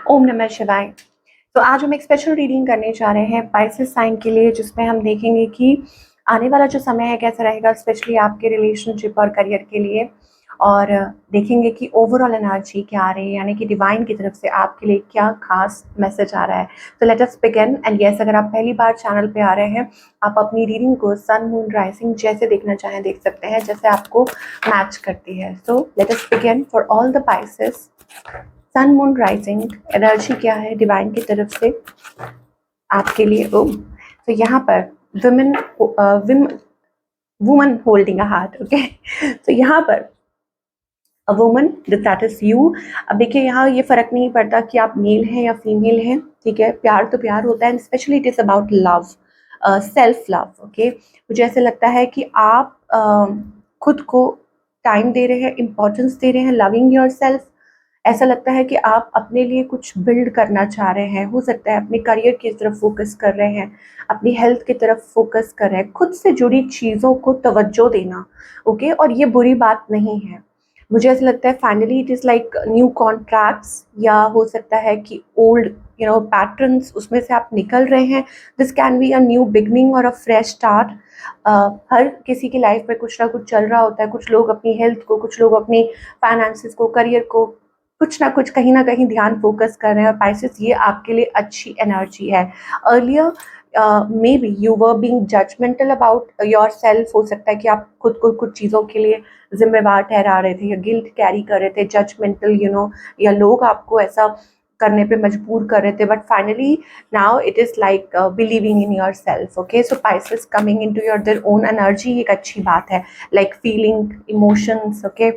ओम नमः शिवाय। तो आज हम एक स्पेशल रीडिंग करने जा रहे हैं पाइसेस साइन के लिए, जिसमें हम देखेंगे कि आने वाला जो समय है कैसा रहेगा, स्पेशली आपके रिलेशनशिप और करियर के लिए। और देखेंगे कि ओवरऑल एनर्जी क्या आ रही है, यानी कि डिवाइन की तरफ से आपके लिए क्या खास मैसेज आ रहा है। तो late us begin. And yes, अगर आप पहली बार चैनल पे आ रहे हैं, आप अपनी रीडिंग को सन मून राइजिंग जैसे देखना चाहें देख सकते हैं, जैसे आपको मैच करती है। So let us begin for all the Pisces. Sun moon rising energy क्या है डिवाइन की तरफ से आपके लिए। ओ तो यहाँ पर woman holding a heart. Okay, तो यहाँ पर a woman that is you. अब देखिए, यहाँ ये फर्क नहीं पड़ता कि आप मेल हैं या फीमेल हैं, ठीक है। प्यार तो प्यार होता है, and specially it is about love, self love. Okay, मुझे ऐसे लगता है कि आप खुद को टाइम दे रहे हैं, इम्पोर्टेंस दे रहे हैं, लविंग योर सेल्फ। ऐसा लगता है कि आप अपने लिए कुछ बिल्ड करना चाह रहे हैं। हो सकता है अपने करियर की तरफ फोकस कर रहे हैं, अपनी हेल्थ की तरफ फोकस कर रहे हैं, खुद से जुड़ी चीज़ों को तवज्जो देना। ओके, और ये बुरी बात नहीं है। मुझे ऐसा लगता है finally it is like new contracts, या हो सकता है कि ओल्ड पैटर्न्स, उसमें से आप निकल रहे हैं। This can be a new beginning और अ फ्रेश स्टार्ट। हर किसी की लाइफ में कुछ ना कुछ चल रहा होता है। कुछ लोग अपनी हेल्थ को, कुछ लोग अपनी फाइनेंसिस को, करियर को, कुछ ना कुछ कहीं ना कहीं ध्यान फोकस कर रहे हैं। पाइसेस, ये आपके लिए अच्छी एनर्जी है। Earlier maybe you were being judgmental about yourself. हो सकता है कि आप खुद को कुछ चीज़ों के लिए जिम्मेवार ठहरा रहे थे, या गिल्ट कैरी कर रहे थे, जजमेंटल या लोग आपको ऐसा करने पे मजबूर कर रहे थे। But finally now it is like believing in yourself. Okay, so Pisces coming in to your their own energy एक अच्छी बात है, like feeling emotions. Okay,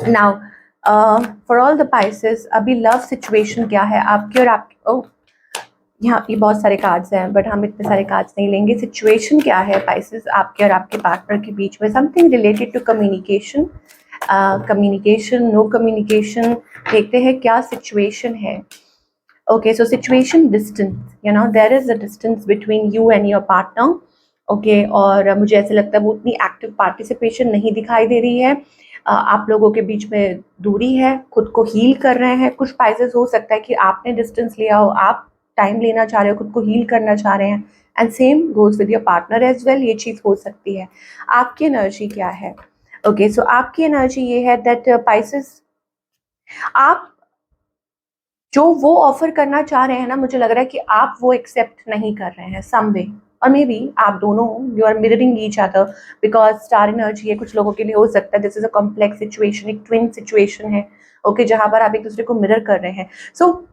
now for all the Pisces, अभी लव सिचुएशन क्या है आपकी और आपकी। ओ, यहाँ ये बहुत सारे कार्ड्स हैं, बट हम इतने सारे कार्ड्स नहीं लेंगे। सिचुएशन क्या है पाइसेस आपके और आपके पार्टनर के बीच में? Something related to communication, communication, no communication. देखते हैं क्या सिचुएशन है। Okay, so situation distance, there is a distance between you and your partner. Okay, और मुझे ऐसे लगता है वो उतनी एक्टिव पार्टिसिपेशन नहीं दिखाई दे रही है। आप लोगों के बीच में दूरी है, खुद को हील कर रहे हैं। कुछ पाइसेस हो सकता है कि आपने डिस्टेंस लिया हो, आप टाइम लेना चाह रहे हो, खुद को हील करना चाह रहे हैं, and same goes with your partner as well. ये चीज़ हो सकती है। आपकी एनर्जी क्या है? ओके, सो आपकी एनर्जी ये है दैट पाइसेस, आप जो वो ऑफर करना चाह रहे हैं ना, मुझे लग रहा है कि आप वो एक्सेप्ट नहीं कर रहे हैं सम वे। और मे बी आप दोनों, you are mirroring each other, because star energy है। कुछ लोगों के लिए हो सकता है this is a complex situation, एक ट्विन सिचुएशन है। ओके, जहां पर आप एक दूसरे को मिरर कर रहे हैं। सो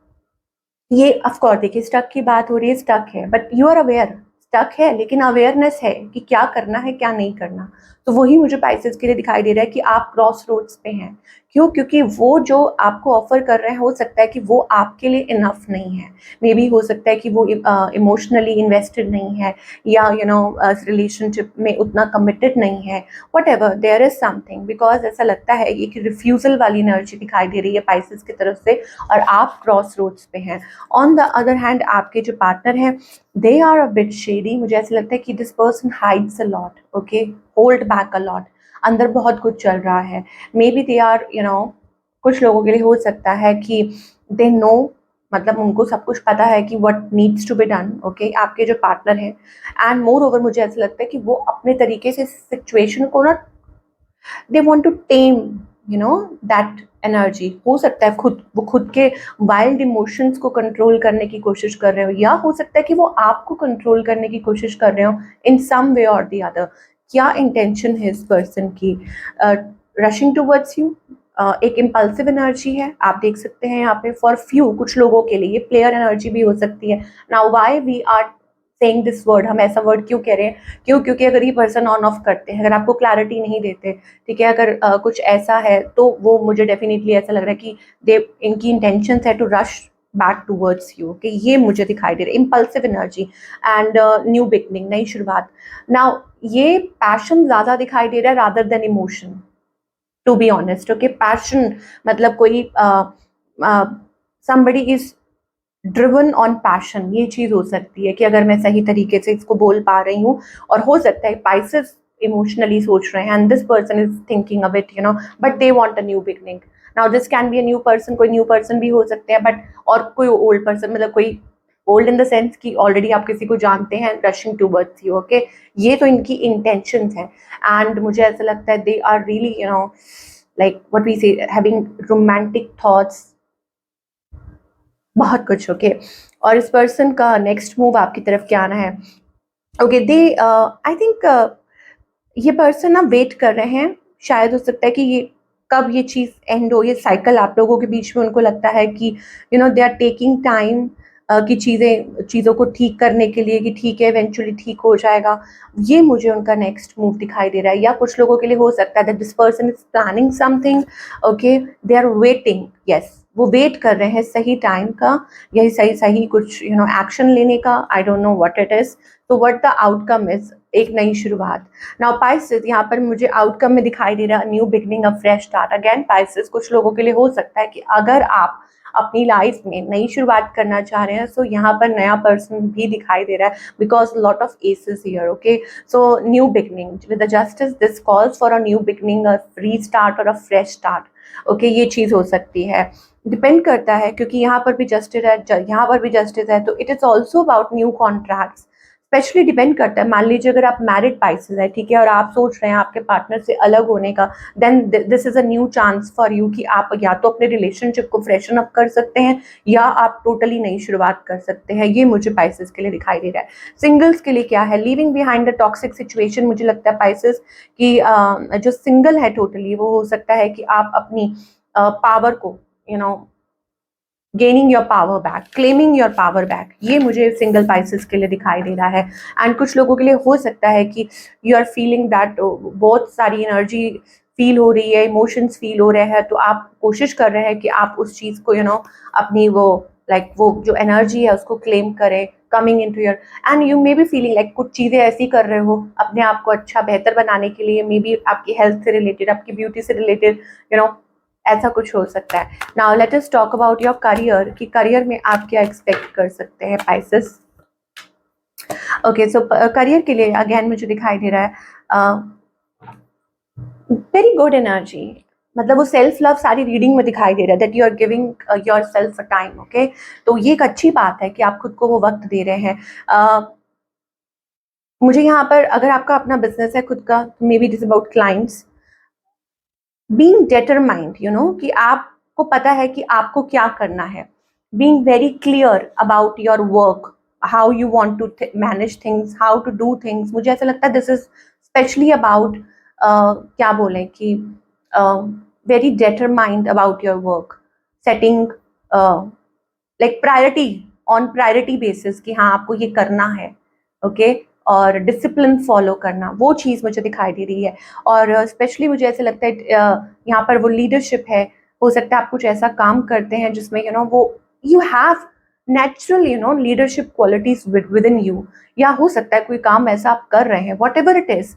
ये ऑफकोर्स देखिए, स्टक की बात हो रही है, स्टक है, but you are aware. Stuck है लेकिन अवेयरनेस है कि क्या करना है क्या नहीं करना। तो वही मुझे पाइसेस के लिए दिखाई दे रहा है कि आप क्रॉस रोड्स पे हैं। क्यों? क्योंकि वो जो आपको ऑफर कर रहे हैं, हो सकता है कि वो आपके लिए इनफ नहीं है। मे बी हो सकता है कि वो इमोशनली इन्वेस्टेड नहीं है, या रिलेशनशिप में उतना कमिटेड नहीं है। Whatever, there is something, because ऐसा लगता है एक रिफ्यूजल वाली एनर्जी दिखाई दे रही है पाइसेस की तरफ से, और आप क्रॉस रोड्स पे हैं। ऑन द अदर हैंड, आपके जो पार्टनर हैं, they are a bit shady. मुझे ऐसे लगता है कि this person hides a lot. Okay, hold back a lot. अंदर बहुत कुछ चल रहा है। मे बी दे आर कुछ लोगों के लिए हो सकता है कि दे नो, मतलब उनको सब कुछ पता है कि what needs to be done. Okay, आपके जो पार्टनर हैं, एंड मोर ओवर मुझे ऐसा लगता है कि वो अपने तरीके से सिचुएशन को ना, they want to tame that energy. हो सकता है वो खुद के वाइल्ड इमोशंस को कंट्रोल करने की कोशिश कर रहे हो, या हो सकता है कि वो आपको कंट्रोल करने की कोशिश कर रहे हो इन सम वे और द अदर। क्या इंटेंशन है इस पर्सन की? रशिंग टूवर्ड्स यू, एक इम्पल्सिव एनर्जी है। आप देख सकते हैं यहाँ पे फॉर फ्यू, कुछ लोगों के लिए ये प्लेयर एनर्जी भी हो सकती है। Now why we are saying this word, हम ऐसा वर्ड क्यों कह रहे हैं? क्यों? क्योंकि अगर ये पर्सन ऑन ऑफ करते हैं, अगर आपको क्लैरिटी नहीं देते, ठीक है, अगर कुछ ऐसा है, तो वो मुझे डेफिनेटली ऐसा लग रहा है कि दे, इनकी इंटेंशन है to rush back towards you. Okay, ये मुझे दिखाई दे रहा है, impulsive energy and new beginning, नई शुरुआत। नाउ ये पैशन ज़्यादा दिखाई दे रहा है rather than emotion, to be honest. Okay, passion मतलब कोई somebody is driven on passion, ये चीज़ हो सकती है कि अगर मैं सही तरीके से इसको बोल पा रही हूँ। और हो सकता है पाइसेस इमोशनली सोच रहे हैं, and this person is thinking a bit but they want a new beginning. Now this can be a new person, कोई न्यू पर्सन भी हो सकते हैं, बट और कोई ओल्ड पर्सन, मतलब कोई ओल्ड इन द सेंस कि ऑलरेडी आप किसी को जानते हैं, रशिंग टूवर्ड्स यू, ओके। ये तो इनकी इंटेंशंस हैं, एंड मुझे ऐसा लगता है they are really like what we say having romantic thoughts, बहुत कुछ, ओके। और इस पर्सन का नेक्स्ट मूव आपकी तरफ क्या आना है, ओके। दे आई थिंक ये पर्सन ना वेट कर रहे हैं, शायद हो सकता है कि ये कब ये चीज़ एंड हो, ये साइकिल आप लोगों के बीच में, उनको लगता है कि दे आर टेकिंग टाइम कि चीज़ों को ठीक करने के लिए, कि ठीक है इवेंचुअली ठीक हो जाएगा। ये मुझे उनका नेक्स्ट मूव दिखाई दे रहा है। या कुछ लोगों के लिए हो सकता है that this person is planning something, okay, they are waiting, yes, वो वेट कर रहे हैं सही टाइम का, यही सही सही कुछ एक्शन लेने का, I don't know what it is. तो व्हाट द आउटकम इज, एक नई शुरुआत। नाउ पाइसेस, यहाँ पर मुझे आउटकम में दिखाई दे रहा है न्यू बिगनिंग, अ फ्रेश स्टार्ट। अगेन पाइसेस, कुछ लोगों के लिए हो सकता है कि अगर आप अपनी लाइफ में नई शुरुआत करना चाह रहे हैं, सो यहाँ पर नया पर्सन भी दिखाई दे रहा है, because lot of aces here, okay. So new beginning with the justice, this calls for a new beginning, a restart और अ फ्रेश स्टार्ट, ओके। ये चीज़ हो सकती है, डिपेंड करता है, क्योंकि यहाँ पर भी जस्टिस है, यहाँ पर भी जस्टिस है, तो it is also about new contracts. Specially depend करता है, मान लीजिए अगर आप मैरिड पाइसेस है, ठीक है, और आप सोच रहे हैं आपके पार्टनर से अलग होने का, then this is a new chance for you कि आप या तो अपने रिलेशनशिप को फ्रेशन अप कर सकते हैं, या आप टोटली नई शुरुआत कर सकते हैं। ये मुझे पाइसेस के लिए दिखाई दे रहा है। सिंगल्स के लिए क्या है, living behind the toxic situation. मुझे लगता है पाइसेस की जो सिंगल है टोटली, वो हो सकता है कि आप अपनी पावर को gaining your power back, claiming your power back, ये मुझे सिंगल पाइसेस के लिए दिखाई दे रहा है। एंड कुछ लोगों के लिए हो सकता है कि यू आर फीलिंग दैट बहुत सारी एनर्जी फील हो रही है, इमोशंस फील हो रहे हैं, तो आप कोशिश कर रहे हैं कि आप उस चीज़ को अपनी वो वो जो एनर्जी है उसको क्लेम करें, coming in to your, and you may be feeling like कुछ चीज़ें ऐसी कर रहे हो अपने आप को अच्छा बेहतर बनाने के लिए, मे बी आपकी हेल्थ से रिलेटेड, आपकी ब्यूटी से रिलेटेड, ऐसा कुछ हो सकता है। Now let us talk about your career, कि करियर में आप क्या एक्सपेक्ट कर सकते हैं पाइसेस, ओके। सो करियर के लिए अगेन मुझे दिखाई दे रहा है वेरी गुड एनर्जी, मतलब वो सेल्फ लव सारी रीडिंग में दिखाई दे रहा है, that you are giving yourself a time, okay. तो ये एक अच्छी बात है कि आप खुद को वो वक्त दे रहे हैं। मुझे यहाँ पर अगर आपका अपना बिजनेस है खुद का, maybe it is about clients, being determined, कि आपको पता है कि आपको क्या करना है, being very clear about your work, how you want to manage things, how to do things. मुझे ऐसा लगता है दिस इज स्पेशली अबाउट क्या बोलें कि very determined about your work, setting like priority, on priority basis, कि हाँ आपको ये करना है, ओके। और डिसिप्लिन फॉलो करना, वो चीज़ मुझे दिखाई दे रही है। और स्पेशली मुझे ऐसा लगता है यहाँ पर वो लीडरशिप है, हो सकता है आप कुछ ऐसा काम करते हैं जिसमें वो you have natural leadership qualities with in you, या हो सकता है कोई काम ऐसा आप कर रहे हैं, whatever it is,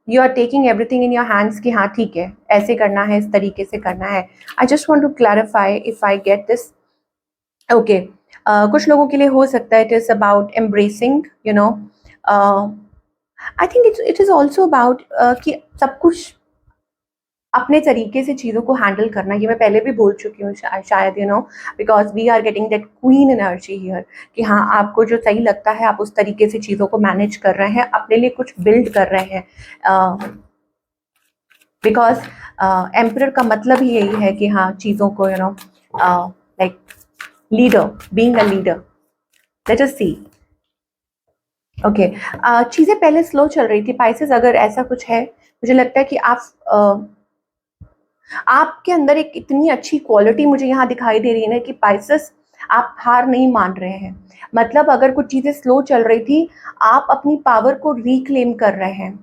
you are taking everything in your hands कि हाँ ठीक है ऐसे करना है, इस तरीके से करना है। I just want to clarify if I get this, okay. कुछ लोगों के लिए हो सकता है it is about embracing, I think it is also about कि सब कुछ अपने तरीके से चीज़ों को हैंडल करना। ये मैं पहले भी बोल चुकी हूँ शायद, because we are getting that queen energy here, कि हाँ आपको जो सही लगता है आप उस तरीके से चीज़ों को मैनेज कर रहे हैं, अपने लिए कुछ बिल्ड कर रहे हैं, बिकॉज एम्परर का मतलब ही यही है कि हाँ चीज़ों को like leader, being a leader. Let us see, okay. चीज़ें पहले स्लो चल रही थी पाइसेस, अगर ऐसा कुछ है, मुझे लगता है कि आपके अंदर एक इतनी अच्छी क्वालिटी मुझे यहाँ दिखाई दे रही है ना कि पाइसेस आप हार नहीं मान रहे हैं। मतलब अगर कुछ चीज़ें स्लो चल रही थी, आप अपनी पावर को रिक्लेम कर रहे हैं।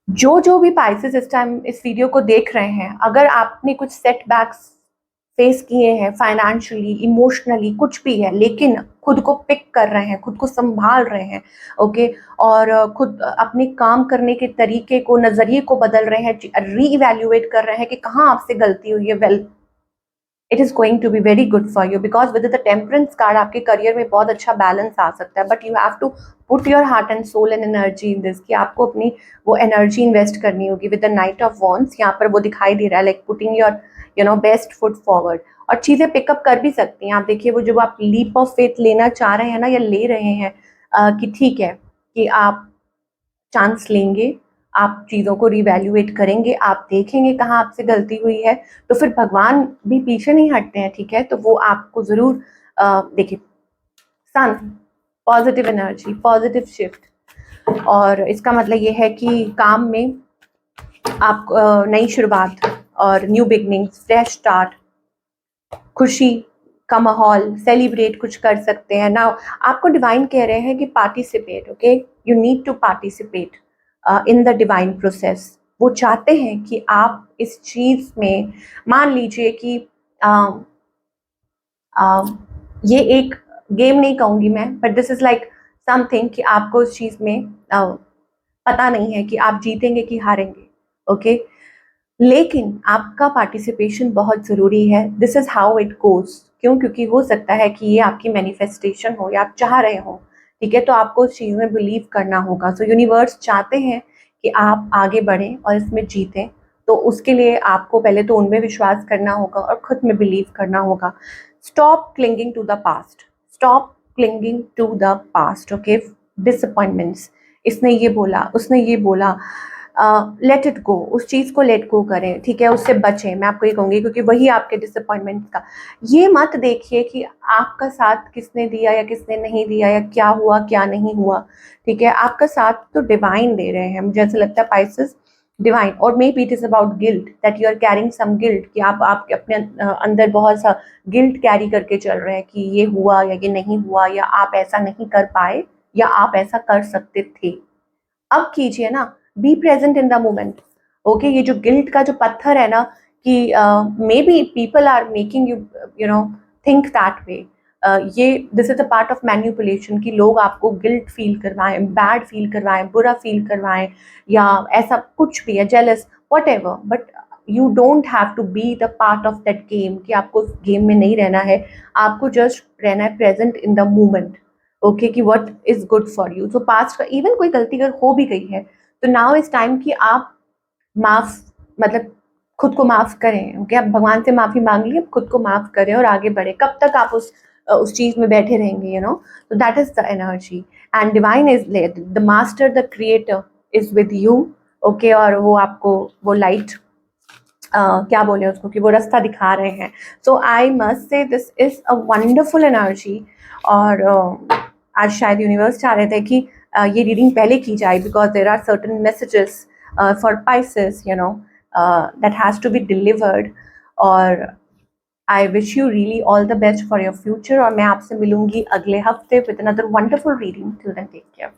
जो भी पाइसेस इस टाइम इस वीडियो को देख रहे हैं, अगर आपने कुछ सेटबैक्स फेस किए हैं फाइनेंशियली, इमोशनली, कुछ भी है, लेकिन खुद को पिक कर रहे हैं, खुद को संभाल रहे हैं, ओके। और खुद अपने काम करने के तरीके को, नज़रिए को बदल रहे हैं, री इवैल्यूएट कर रहे हैं कि कहाँ आपसे गलती हुई है। Well, it is going to be very good for you, because with the temperance card आपके करियर में बहुत अच्छा बैलेंस आ सकता है, but you have to put your heart and soul and energy in this, कि आपको अपनी वो एनर्जी इन्वेस्ट करनी होगी। With the knight of wands यहाँ पर वो दिखाई दे रहा है, like putting your best foot forward, और चीज़ें पिकअप कर भी सकती हैं आप। देखिए वो जो आप लीप ऑफ फेथ लेना चाह रहे हैं ना, या ले रहे हैं, कि ठीक है कि आप चांस लेंगे, आप चीज़ों को रिवैल्यूएट करेंगे, आप देखेंगे कहाँ आपसे गलती हुई है, तो फिर भगवान भी पीछे नहीं हटते हैं, ठीक है। तो वो आपको ज़रूर देखिए, सन, पॉजिटिव एनर्जी, पॉजिटिव शिफ्ट, और इसका मतलब ये है कि काम में आप नई शुरुआत और न्यू बिगनिंग्स, फ्रेश स्टार्ट, खुशी का माहौल, सेलिब्रेट कुछ कर सकते हैं ना। आपको डिवाइन कह रहे हैं कि participate, okay, you need to participate in the divine process. वो चाहते हैं कि आप इस चीज़ में, मान लीजिए कि ये एक गेम नहीं कहूँगी मैं, but this is like something कि आपको उस चीज़ में पता नहीं है कि आप जीतेंगे कि हारेंगे, ओके, लेकिन आपका पार्टिसिपेशन बहुत ज़रूरी है। This is how it goes. क्यों? क्योंकि हो सकता है कि ये आपकी मैनिफेस्टेशन हो या आप चाह रहे हो, ठीक है, तो आपको उस चीज़ में बिलीव करना होगा। सो यूनिवर्स चाहते हैं कि आप आगे बढ़ें और इसमें जीतें, तो उसके लिए आपको पहले तो उनमें विश्वास करना होगा और खुद में बिलीव करना होगा। Stop clinging to the past, stop clinging to the past, okay. Disappointments, इसने ये बोला, उसने ये बोला, लेट इट गो, उस चीज़ को लेट गो करें, ठीक है, उससे बचें। मैं आपको ये कहूँगी, क्योंकि वही आपके डिसअपॉइंटमेंट का, ये मत देखिए कि आपका साथ किसने दिया या किसने नहीं दिया, या क्या हुआ क्या नहीं हुआ, ठीक है। आपका साथ तो डिवाइन दे रहे हैं, मुझे ऐसा लगता है पाइसेस, डिवाइन। और maybe it is about guilt, that you are carrying some guilt, कि आप अपने अंदर बहुत सा गिल्ट कैरी करके चल रहे हैं कि ये हुआ या ये नहीं हुआ, या आप ऐसा नहीं कर पाए, या आप ऐसा कर सकते थे। अब कीजिए ना, be present in the moment, okay. ये जो गिल्ट का जो पत्थर है ना, कि may be people are making you you know think that way, ये this is a part of manipulation, कि लोग आपको गिल्ट फील करवाएं, बैड फील करवाएं, बुरा फील करवाएं, या ऐसा कुछ भी है, jealous, whatever, but you don't have to be the part of that game, कि आपको उस गेम में नहीं रहना है, आपको जस्ट रहना है present in the moment, okay, कि what is good for you. तो पास्ट का इवन कोई गलती अगर हो भी गई है, तो नाउ इज टाइम कि आप माफ, मतलब खुद को माफ करें, ओके। आप भगवान से माफी मांग ली, अब खुद को माफ करें और आगे बढ़े। कब तक आप उस चीज में बैठे रहेंगे, यू नो। तो that is the energy, and divine is the master, the creator is with you, okay. और वो आपको वो लाइट, क्या बोले उसको, कि वो रास्ता दिखा रहे हैं। So I must say this is a wonderful energy. और आज शायद यूनिवर्स चाह रहे थे कि ये रीडिंग पहले की जाए, because there are certain messages for Pisces, you know, that has to be delivered. और I wish you really all the best for your future, और मैं आपसे मिलूंगी अगले हफ्ते with another wonderful reading. Till then take care.